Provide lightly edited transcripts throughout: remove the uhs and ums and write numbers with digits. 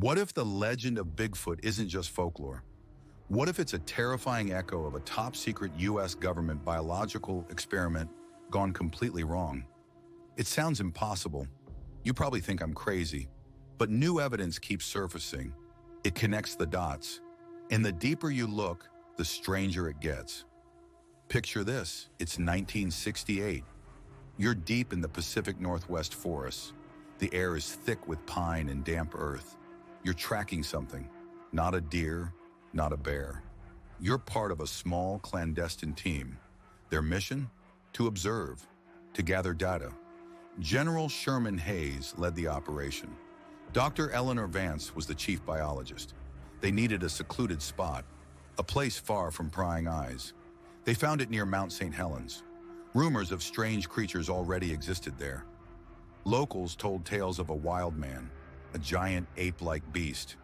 What if the legend of Bigfoot isn't just folklore? What if it's a terrifying echo of a top-secret U.S. government biological experiment gone completely wrong? It sounds impossible. You probably think I'm crazy, but new evidence keeps surfacing. It connects the dots, and the deeper you look, the stranger it gets. Picture this, it's 1968. You're deep in the Pacific Northwest forests. The air is thick with pine and damp earth. You're tracking something, not a deer, not a bear. You're part of a small, clandestine team. Their mission? To observe, to gather data. General Sherman Hayes led the operation. Dr. Eleanor Vance was the chief biologist. They needed a secluded spot, a place far from prying eyes. They found it near Mount St. Helens. Rumors of strange creatures already existed there. Locals told tales of a wild man, a giant ape-like beast.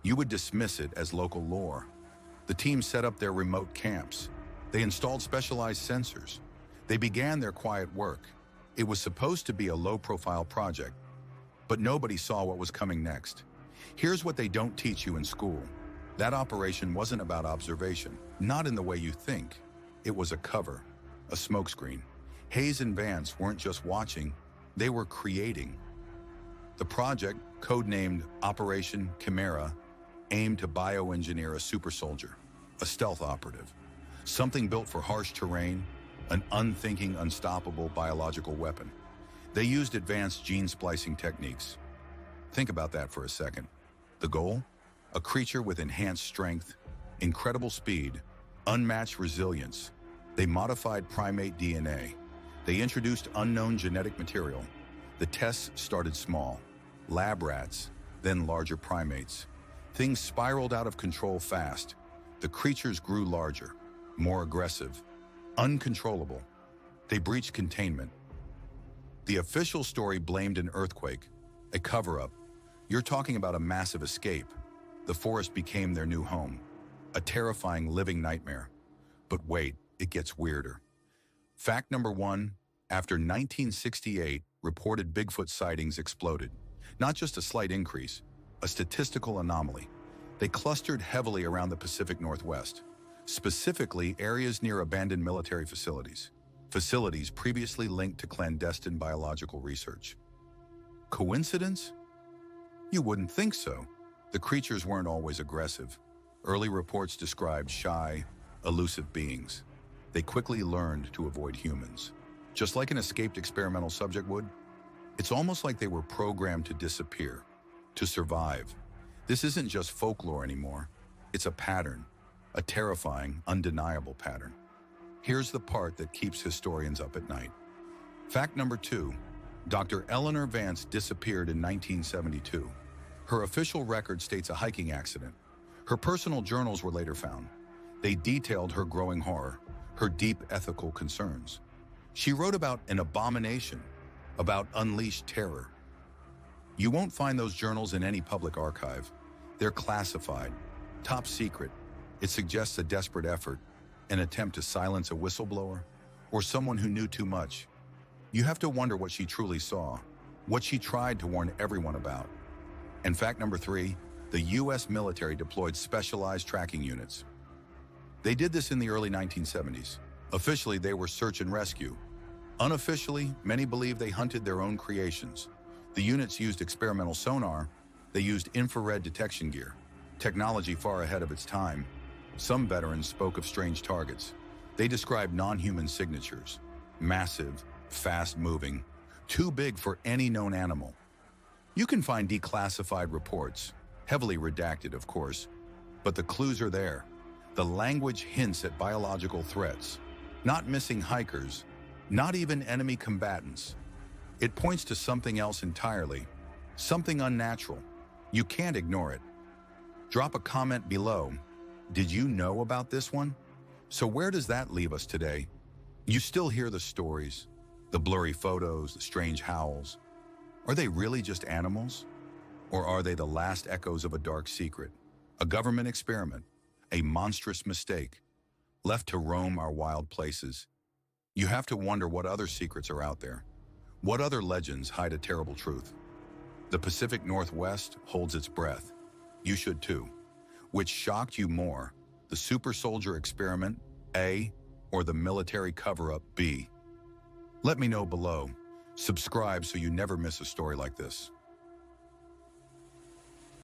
You would dismiss it as local lore. The team set up their remote camps. They installed specialized sensors. They began their quiet work. It was supposed to be a low-profile project, but nobody saw what was coming next. Here's what they don't teach you in school. That operation wasn't about observation, not in the way you think. It was a cover, a smokescreen. Hayes and Vance weren't just watching, they were creating. The project, codenamed Operation Chimera, aimed to bioengineer a super soldier, a stealth operative, something built for harsh terrain, an unthinking, unstoppable biological weapon. They used advanced gene splicing techniques. Think about that for a second. The goal? A creature with enhanced strength, incredible speed, unmatched resilience. They modified primate DNA. They introduced unknown genetic material. The tests started small, lab rats, then larger primates. Things spiraled out of control fast. The creatures grew larger, more aggressive, uncontrollable. They breached containment. The official story blamed an earthquake, a cover-up. You're talking about a massive escape. The forest became their new home, a terrifying living nightmare. But wait, it gets weirder. Fact number one, after 1968, reported Bigfoot sightings exploded. Not just a slight increase, a statistical anomaly. They clustered heavily around the Pacific Northwest, specifically areas near abandoned military facilities previously linked to clandestine biological research. Coincidence? You wouldn't think so. The creatures weren't always aggressive. Early reports described shy, elusive beings. They quickly learned to avoid humans. Just like an escaped experimental subject would, it's almost like they were programmed to disappear, to survive. This isn't just folklore anymore. It's a pattern, a terrifying, undeniable pattern. Here's the part that keeps historians up at night. Fact number two, Dr. Eleanor Vance disappeared in 1972. Her official record states a hiking accident. Her personal journals were later found. They detailed her growing horror, her deep ethical concerns. She wrote about an abomination, about unleashed terror. You won't find those journals in any public archive. They're classified, top secret. It suggests a desperate effort, an attempt to silence a whistleblower, or someone who knew too much. You have to wonder what she truly saw, what she tried to warn everyone about. And fact number three, the U.S. military deployed specialized tracking units. They did this in the early 1970s. Officially, they were search and rescue. Unofficially, many believe they hunted their own creations. The units used experimental sonar. They used infrared detection gear, technology far ahead of its time. Some veterans spoke of strange targets. They described non-human signatures, massive, fast-moving, too big for any known animal. You can find declassified reports, heavily redacted, of course, but the clues are there. The language hints at biological threats, not missing hikers, not even enemy combatants. It points to something else entirely, something unnatural. You can't ignore it. Drop a comment below. Did you know about this one? So where does that leave us today? You still hear the stories, the blurry photos, the strange howls. Are they really just animals? Or are they the last echoes of a dark secret, a government experiment, a monstrous mistake, left to roam our wild places? You have to wonder what other secrets are out there. What other legends hide a terrible truth? The Pacific Northwest holds its breath. You should too. Which shocked you more, the super soldier experiment, A, or the military cover-up, B? Let me know below. Subscribe so you never miss a story like this.